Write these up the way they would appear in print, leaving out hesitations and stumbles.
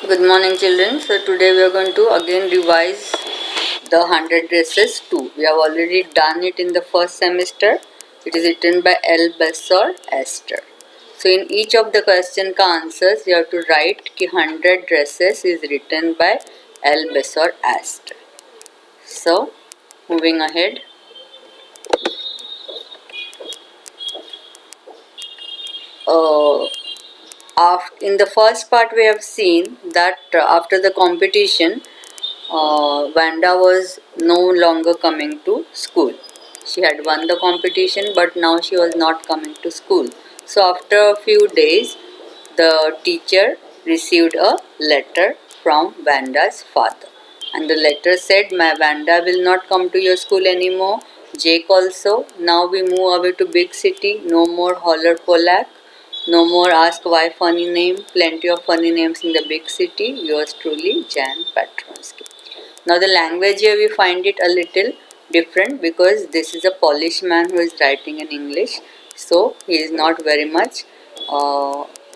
Good morning, children. So today we are going to again revise the 100 dresses 2. We have already done it in the first semester. It is written by L. Besor Esther. So in each of the question ka answers you have to write ki 100 dresses is written by L. Besor Esther. So moving ahead. Uh, in the first part we have seen that after the competition Vanda was no longer coming to school. She had won the competition, but now she was not coming to school. So, after a few days, the teacher received a letter from Vanda's father. And the letter said, My Vanda will not come to your school anymore. Jake also. Now we move away to big city. No more holler Polak. No more ask why funny name. Plenty of funny names in the big city. Yours truly, Jan Petronsky. Now the language here we find it a little different because this is a Polish man who is writing in English. So he is not very much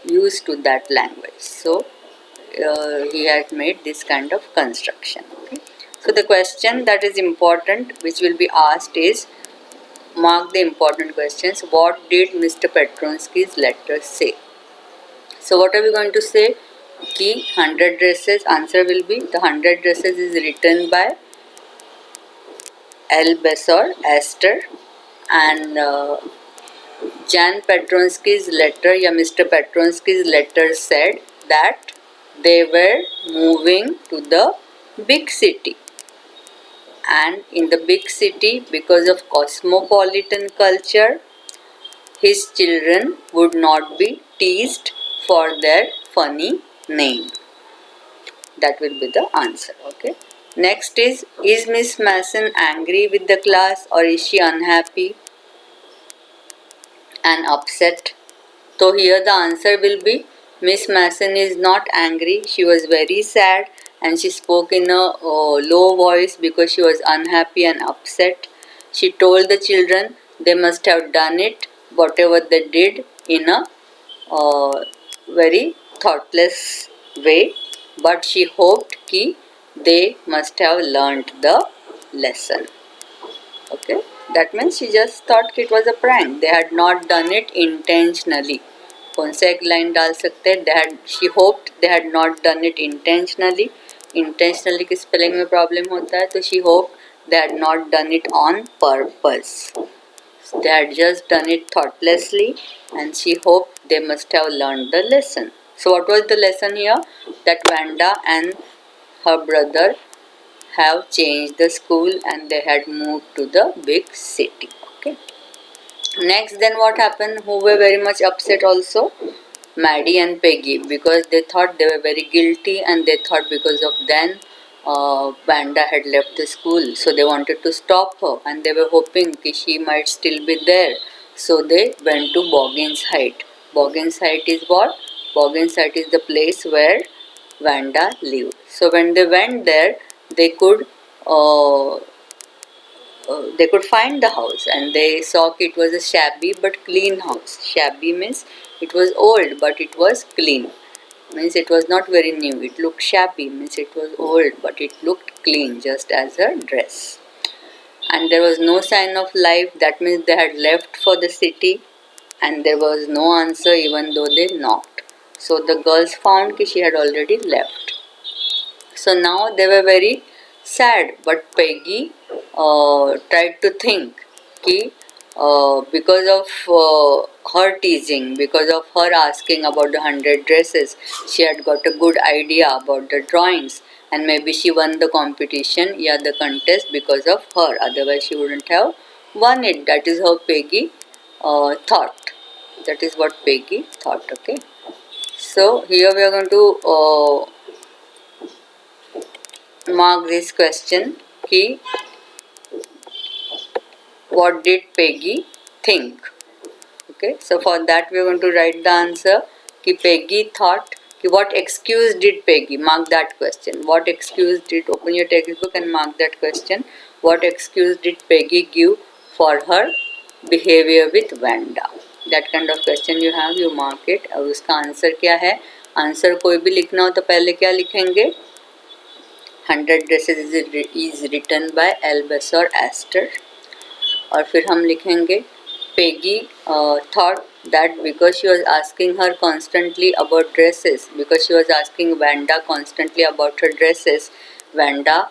used to that language. So he had made this kind of construction. Okay. So the question that is important which will be asked is, mark the important questions. What did Mr. Petronsky's letter say? So what are we going to say? Ki 100 dresses, answer will be the 100 dresses is written by L. Besor Esther, and Jan Petronsky's letter, या Mr. Petronsky's letter said that they were moving to the big city. And in the big city, because of cosmopolitan culture, his children would not be teased for their funny name. That will be the answer. Okay. Next is Miss Mason angry with the class or is she unhappy and upset? So here the answer will be Miss Mason is not angry. She was very sad and she spoke in a low voice because she was unhappy and upset. She told the children they must have done it, whatever they did, in a very thoughtless way, but she hoped ki they must have learnt the lesson. Okay, that means she just thought it was a prank. They had not done it intentionally. कौन सा एक line डाल सकते हैं? They had, she hoped they had not done it intentionally. Intentionally की spelling में problem होता है, तो she hoped they had not done it on purpose. They had just done it thoughtlessly and she hoped they must have learned the lesson. So what was the lesson here? That Vanda and her brother have changed the school and they had moved to the big city. Okay. Next, then what happened? Who were very much upset also? Maddie and Peggy, because they thought they were very guilty and they thought because of them Vanda had left the school, so they wanted to stop her and they were hoping that she might still be there. So they went to Boggins Height. Boggins Height is what? Boggins Height is the place where Vanda lived. So when they went there, they could find the house and they saw it was a shabby but clean house. Shabby means it was old but it was clean. Means it was not very new. It looked shabby, means it was old but it looked clean, just as her dress. And there was no sign of life. That means they had left for the city and there was no answer even though they knocked. So the girls found that she had already left. So now they were very sad, but Peggy tried to think कि because of her teasing, because of her asking about the 100 dresses, she had got a good idea about the drawings and maybe she won the competition, yeah, the contest because of her. Otherwise she wouldn't have won it. That is how Peggy thought. That is what Peggy thought. Okay. So here we are going to mark this question कि what did Peggy think? Okay, so for that we are going to write the answer कि Peggy thought कि what excuse did Peggy, mark that question. What excuse did, open your textbook and mark that question. What excuse did Peggy give for her behavior with Vanda? That kind of question you have, you mark it. और उसका answer क्या है? Answer कोई भी लिखना हो तो पहले क्या लिखेंगे? 100 ड्रेसेस इज रिटन बाय एल्बस और एस्टर. और फिर हम लिखेंगे Peggy thought that because she was asking her constantly about dresses, because she was asking Vanda constantly about her dresses, Vanda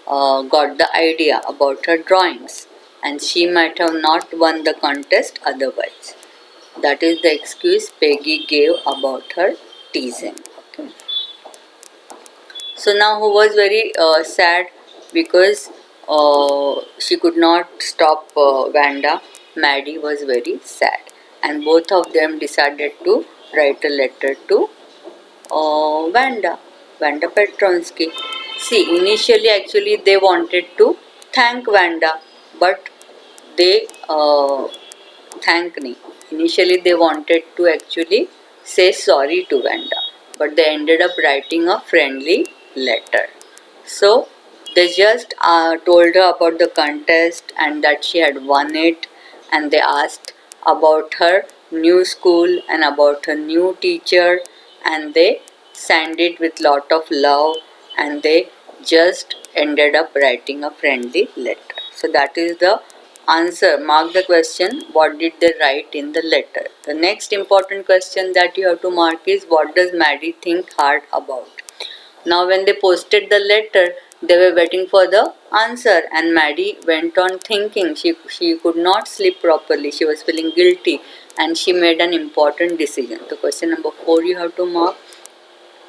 got the idea about her drawings, and she might have not won the contest otherwise. That is the excuse Peggy gave about her teasing. Okay. So now who was very sad because she could not stop Vanda. Maddie was very sad, and both of them decided to write a letter to Vanda Petronsky. See, initially actually they wanted to thank Vanda, but they thank me. Initially they wanted to actually say sorry to Vanda, but they ended up writing a friendly letter. So they just told her about the contest and that she had won it, and they asked about her new school and about her new teacher, and they sent it with lot of love, and they just ended up writing a friendly letter. So that is the answer. Mark the question, what did they write in the letter? The next important question that you have to mark is, what does Maddie think hard about? Now when they posted the letter, they were waiting for the answer, and Maddie went on thinking. She could not sleep properly. She was feeling guilty, and she made an important decision. So question number 4 you have to mark.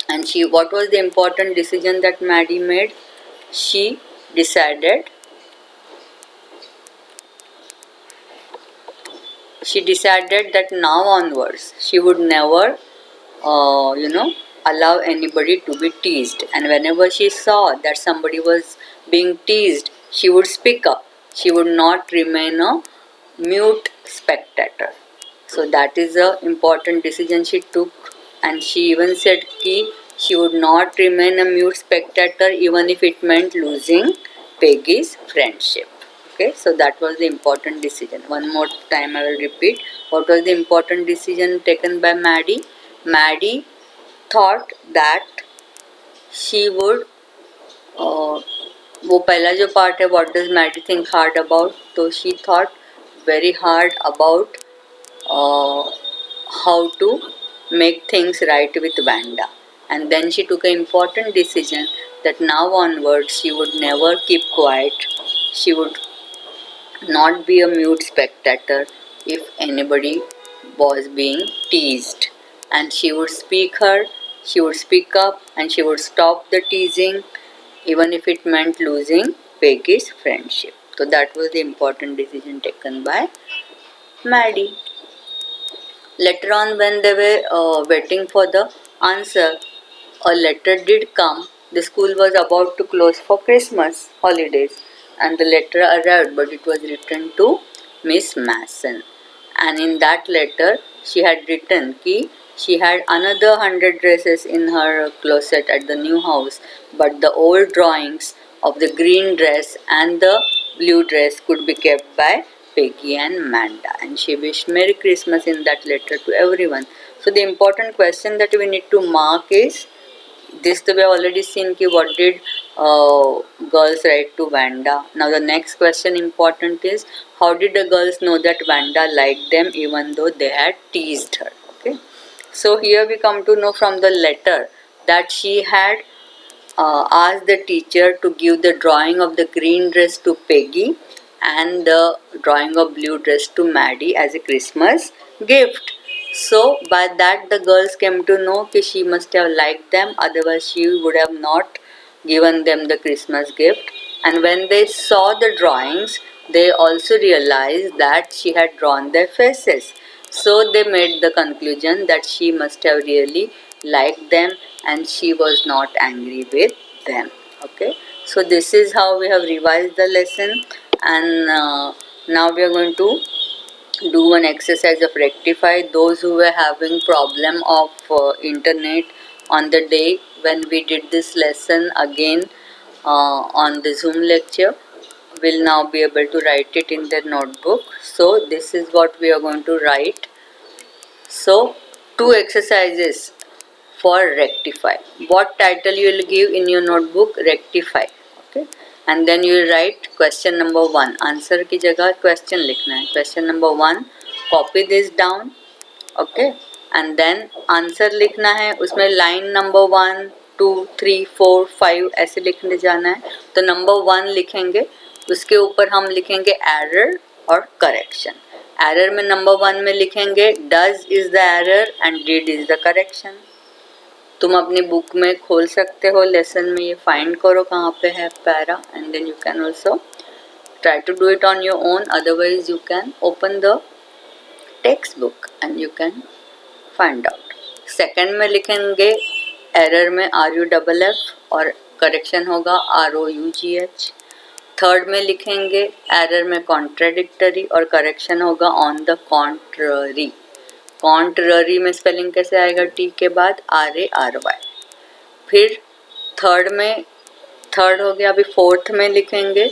And what was the important decision that Maddie made? She decided that now onwards she would never allow anybody to be teased, and whenever she saw that somebody was being teased, she would speak up. She would not remain a mute spectator. So that is a important decision she took, and she even said ki she would not remain a mute spectator even if it meant losing Peggy's friendship. Okay, so that was the important decision. One more time I will repeat. What was the important decision taken by Maddie? Maddie thought that she would वो पहला जो part है, what does Maddie think hard about, तो she thought very hard about how to make things right with Vanda, and then she took an important decision that now onwards she would never keep quiet. She would not be a mute spectator if anybody was being teased, and she would speak up, and she would stop the teasing even if it meant losing Peggy's friendship. So that was the important decision taken by Maddie. Later on, when they were waiting for the answer, a letter did come. The school was about to close for Christmas holidays, and the letter arrived, but it was written to Miss Mason. And in that letter, she had written that she had another 100 dresses in her closet at the new house, but the old drawings of the green dress and the blue dress could be kept by Peggy and Amanda. And she wished Merry Christmas in that letter to everyone. So the important question that we need to mark is this. We have already seen what did girls write to Vanda. Now the next question important is, how did the girls know that Vanda liked them even though they had teased her? Okay. So here we come to know from the letter that she had asked the teacher to give the drawing of the green dress to Peggy and the drawing of blue dress to Maddie as a Christmas gift. So by that the girls came to know that she must have liked them, otherwise she would have not given them the Christmas gift. And when they saw the drawings, they also realized that she had drawn their faces. So they made the conclusion that she must have really liked them and she was not angry with them. Okay, so this is how we have revised the lesson, and now we are going to do one exercise of rectify. Those who were having problem of internet on the day when we did this lesson again on the Zoom lecture will now be able to write it in their notebook. So this is what we are going to write. So two exercises for rectify. What title you will give in your notebook? Rectify. Okay, and then you will write question number 1. Answer की जगह question लिखना है. Question number 1, copy this down. Okay, and then answer लिखना है. उसमें line number 1, 2, 3, 4, 5 ऐसे लिखने जाना है. तो number 1 लिखेंगे, उसके ऊपर हम लिखेंगे error और correction. एरर में नंबर 1 में लिखेंगे does is the error and did is the correction. तुम अपनी बुक में खोल सकते हो, लेसन में ये फाइंड करो कहाँ पे है para, and then you can also try to do it on your own. Otherwise you can open the textbook and you can find out. Second में लिखेंगे एरर में RUFF और करेक्शन होगा ROUGH. थर्ड में लिखेंगे error में contradictory और correction होगा ऑन द कॉन्ट्ररी. कॉन्ट्ररी में स्पेलिंग कैसे आएगा? टी के बाद RARY. फिर थर्ड हो गया. अभी फोर्थ में लिखेंगे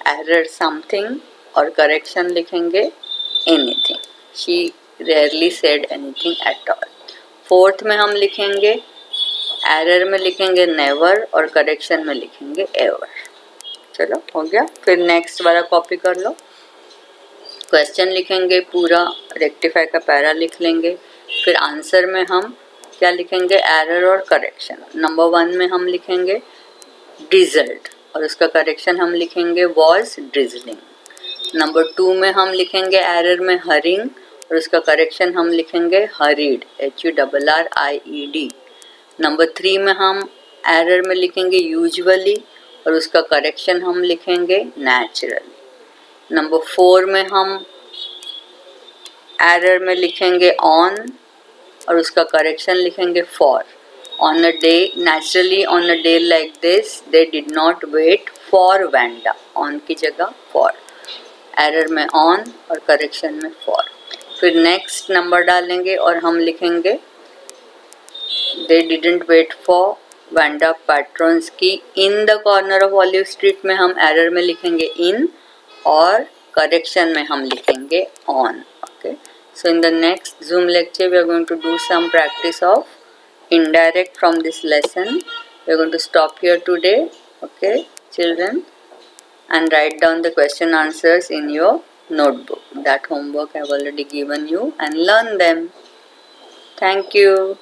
एरर समथिंग और करेक्शन लिखेंगे anything. She rarely said anything at all. Fourth में हम लिखेंगे एरर में लिखेंगे नेवर और करेक्शन में लिखेंगे एवर. चलो हो गया. फिर नेक्स्ट वाला कॉपी कर लो. क्वेश्चन लिखेंगे पूरा, रेक्टिफाई का पैरा लिख लेंगे. फिर आंसर में हम क्या लिखेंगे? एरर और करेक्शन. नंबर 1 में हम लिखेंगे ड्रिजल्ड और उसका करेक्शन हम लिखेंगे वॉज ड्रिजलिंग. नंबर 2 में हम लिखेंगे एरर में हरिंग और उसका करेक्शन हम लिखेंगे हरीड, HURRIED. नंबर 3 में हम एरर में लिखेंगे यूजुअली और उसका करेक्शन हम लिखेंगे नेचुरली. नंबर 4 में हम एरर में लिखेंगे ऑन और उसका करेक्शन लिखेंगे for. On a day, naturally on a day like this they did not wait for Wanda. On की जगह फॉर. एरर में ऑन और करेक्शन में फॉर. फिर नेक्स्ट नंबर डालेंगे और हम लिखेंगे they didn't wait for Wanda patrons की. In the corner of olive street में हम एरर में लिखेंगे इन और करेक्शन में हम लिखेंगे on. Okay, so in the next Zoom lecture we are going to do some practice of indirect from this lesson. We are going to stop here today. Okay children, and write down the question answers in your notebook. That homework I have already given you, and learn them. Thank you.